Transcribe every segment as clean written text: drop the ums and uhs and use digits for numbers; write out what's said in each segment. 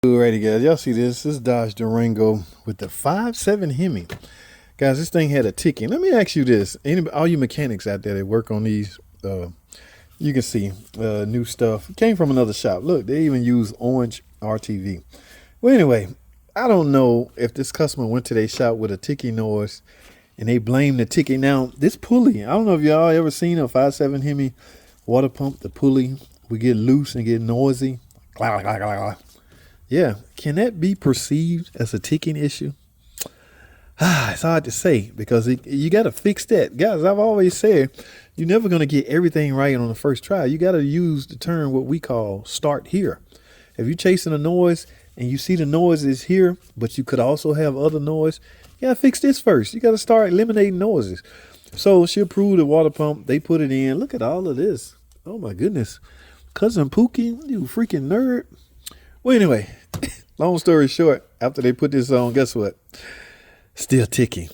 Alrighty, guys, y'all see this? This Dodge Durango with the 5.7 Hemi. Guys, this thing had a ticking. Let me ask you this. All you mechanics out there that work on these, you can see new stuff. Came from another shop. Look, they even use orange RTV. Well, anyway, I don't know if this customer went to their shop with a ticking noise and they blame the ticking. Now, this pulley, I don't know if y'all ever seen a 5.7 Hemi water pump. The pulley would get loose and get noisy. Yeah, can that be perceived as a ticking issue? It's hard to say because you got to fix that. Guys, I've always said you're never going to get everything right on the first try. You got to use the term what we call start here. If you're chasing a noise and you see the noise is here, but you could also have other noise, you got to fix this first. You got to start eliminating noises. So she approved the water pump. They put it in. Look at all of this. Oh, my goodness. Cousin Pookie, you freaking nerd. Well, anyway, long story short, after they put this on, guess what? Still ticking.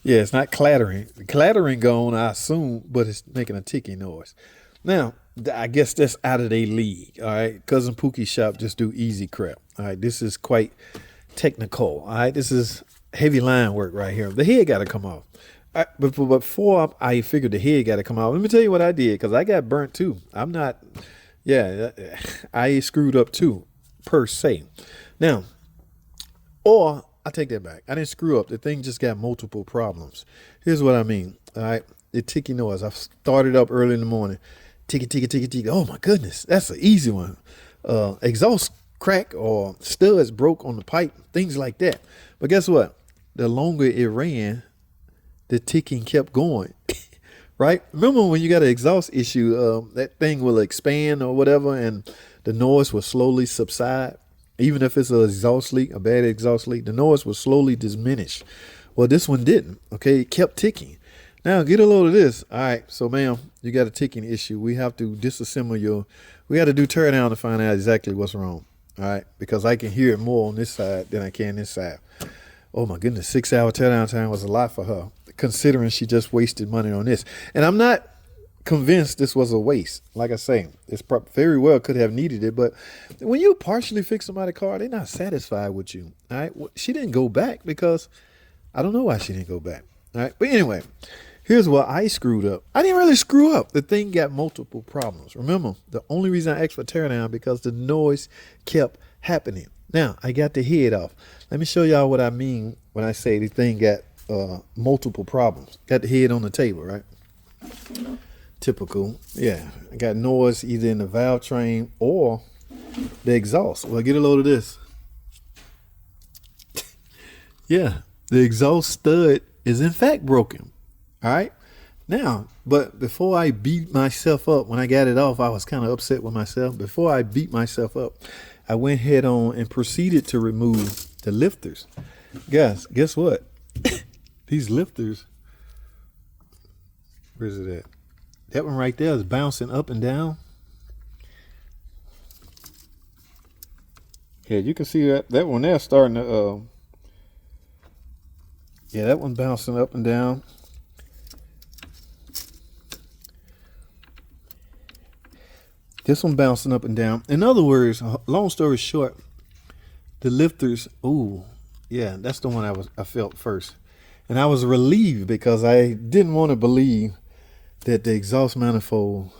Yeah, it's not clattering. The clattering gone, I assume, but it's making a ticking noise. Now, I guess that's out of their league, all right? Cousin Pookie's shop just do easy crap, all right? This is quite technical, all right? This is heavy line work right here. The head got to come off. But before I figured the head got to come off, let me tell you what I did because I got burnt too. I screwed up too, per se. Now, or I take that back. I didn't screw up. The thing just got multiple problems. Here's what I mean. All right. The ticky noise. I started up early in the morning. Ticky, ticky, ticky, ticky. Oh my goodness. That's an easy one. Exhaust crack or studs broke on the pipe. Things like that. But guess what? The longer it ran, the ticking kept going. Right? Remember when you got an exhaust issue, that thing will expand or whatever, and the noise will slowly subside. Even if it's an exhaust leak, a bad exhaust leak, the noise will slowly diminish. Well, this one didn't. Okay, it kept ticking. Now, get a load of this. All right, so, ma'am, you got a ticking issue. We have to disassemble we got to do tear down to find out exactly what's wrong. All right, because I can hear it more on this side than I can this side. Oh, my goodness, 6-hour teardown time was a lot for her, considering she just wasted money on this. And I'm not convinced this was a waste. Like I say, it's very well could have needed it. But when you partially fix somebody's car, they're not satisfied with you. All right. She didn't go back because I don't know why she didn't go back. All right. But anyway, here's what I screwed up. I didn't really screw up. The thing got multiple problems. Remember, the only reason I asked for teardown because the noise kept happening. Now, I got the head off. Let me show y'all what I mean when I say the thing got multiple problems. Got the head on the table, right? Typical. Yeah. I got noise either in the valve train or the exhaust. Well, get a load of this. Yeah. The exhaust stud is in fact broken. All right. Now, but before I beat myself up, when I got it off, I was kind of upset with myself. Before I beat myself up, I went head on and proceeded to remove the lifters. Guys, guess what? These lifters, where is it at? That one right there is bouncing up and down. Yeah, you can see that one there starting to, yeah, that one bouncing up and down. This one bouncing up and down. In other words, long story short, the lifters, ooh, yeah, that's the one I felt first. And I was relieved because I didn't want to believe that the exhaust manifold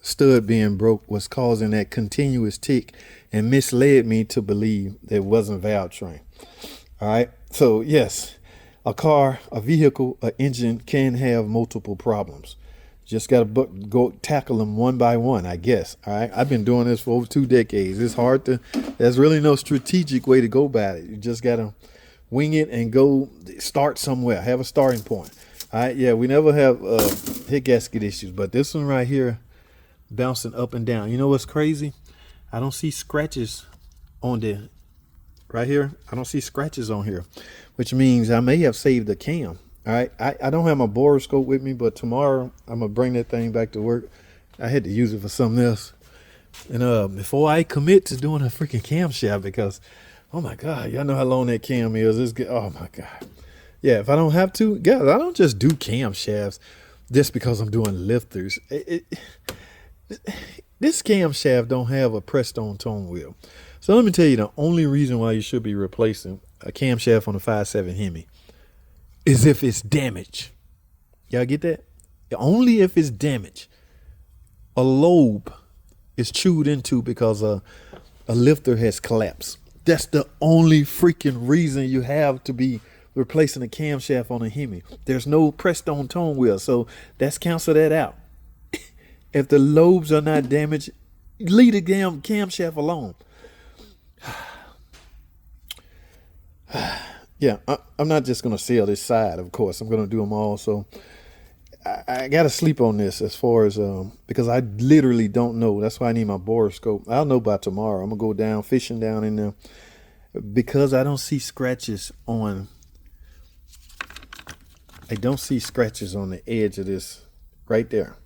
stud being broke was causing that continuous tick and misled me to believe that it wasn't valve train. All right. So yes, a car, a vehicle, an engine can have multiple problems. Just got to go tackle them one by one, I guess. All right. I've been doing this for over 2 decades. It's hard there's really no strategic way to go about it. You just got to wing it and go start somewhere. Have a starting point. All right. Yeah. We never have head gasket issues, but this one right here bouncing up and down. You know what's crazy? I don't see scratches on the right here. I don't see scratches on here, which means I may have saved the cam. All right, I don't have my borescope with me, but tomorrow I'm going to bring that thing back to work. I had to use it for something else. And before I commit to doing a freaking camshaft, because, oh, my God, y'all know how long that cam is. It's good. Oh, my God. Yeah, if I don't have to, guys, I don't just do camshafts just because I'm doing lifters. This camshaft don't have a pressed-on tone wheel. So let me tell you, the only reason why you should be replacing a camshaft on a 5.7 Hemi is if it's damaged. Y'all get that? Only if it's damaged. A lobe is chewed into because a lifter has collapsed. That's the only freaking reason you have to be replacing a camshaft on a Hemi. There's no pressed on tone wheel, so let's cancel that out. If the lobes are not damaged, leave the damn camshaft alone. Yeah, I'm not just going to sell this side, of course. I'm going to do them all. So I got to sleep on this as far as, because I literally don't know. That's why I need my borescope. I'll know by tomorrow. I'm going to go down, fishing down in there. Because I don't see scratches on, the edge of this right there.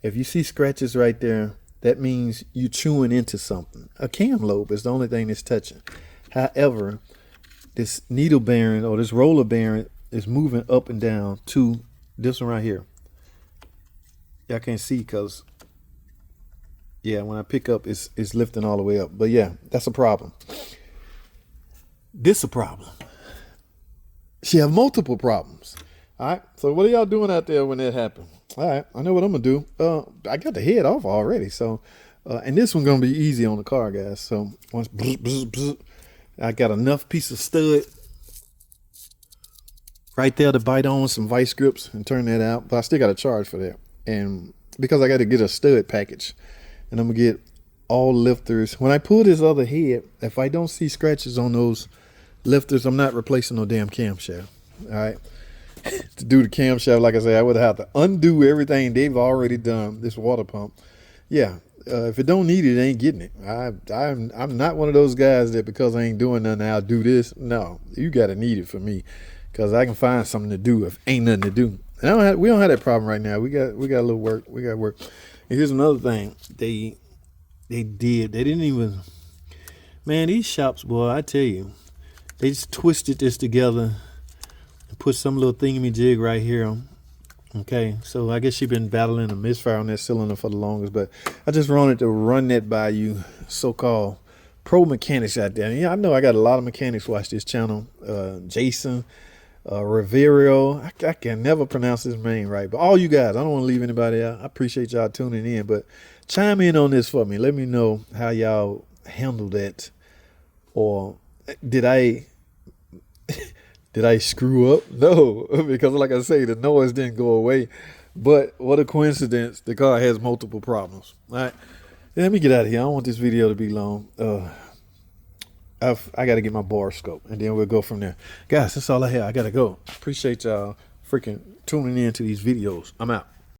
If you see scratches right there, that means you chewing into something. A cam lobe is the only thing that's touching. However, this needle bearing or this roller bearing is moving up and down to this one right here. Y'all can't see because, yeah, when I pick up, it's lifting all the way up. But yeah, that's a problem. This a problem. She have multiple problems. All right. So what are y'all doing out there when that happens? All right. I know what I'm gonna do. I got the head off already. So, and this one's gonna be easy on the car, guys. So once I got enough piece of stud right there to bite on some vice grips and turn that out. But I still got to charge for that. And because I got to get a stud package, and I'm gonna get all lifters. When I pull this other head, if I don't see scratches on those lifters, I'm not replacing no damn camshaft. All right. To do the camshaft, like I say, I would have to undo everything they've already done. This water pump, yeah. If it don't need it, it ain't getting it. I'm not one of those guys that because I ain't doing nothing, I'll do this. No, you got to need it for me, because I can find something to do if ain't nothing to do. And we don't have that problem right now. We got a little work. We got work. And here's another thing. They didn't even. Man, these shops, boy, I tell you, they just twisted this together. Put some little thingamajig right here. Okay, so I guess she's been battling a misfire on that cylinder for the longest, but I just wanted to run that by you, so-called pro mechanics out there. Yeah, I know I got a lot of mechanics watch this channel. Jason, Riverio, I can never pronounce his name right, but all you guys, I don't want to leave anybody out. I appreciate y'all tuning in, but chime in on this for me. Let me know how y'all handle that, or did I screw up? No, because like I say, the noise didn't go away. But what a coincidence, the car has multiple problems. All right, let me get out of here. I don't want this video to be long. I got to get my borescope, and then we'll go from there. Guys, that's all I have. I got to go. Appreciate y'all freaking tuning in to these videos. I'm out.